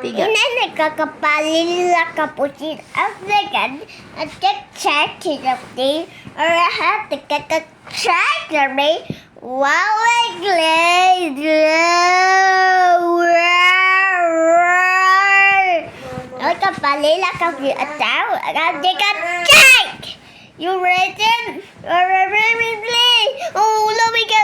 Tiga. Ini Ballerina Cappucina. Second, I get chatty of thing, or I have to get the chat of me. Wow, like a Ballerina Cappucina. I got the cake. You ready? Oh, let me go.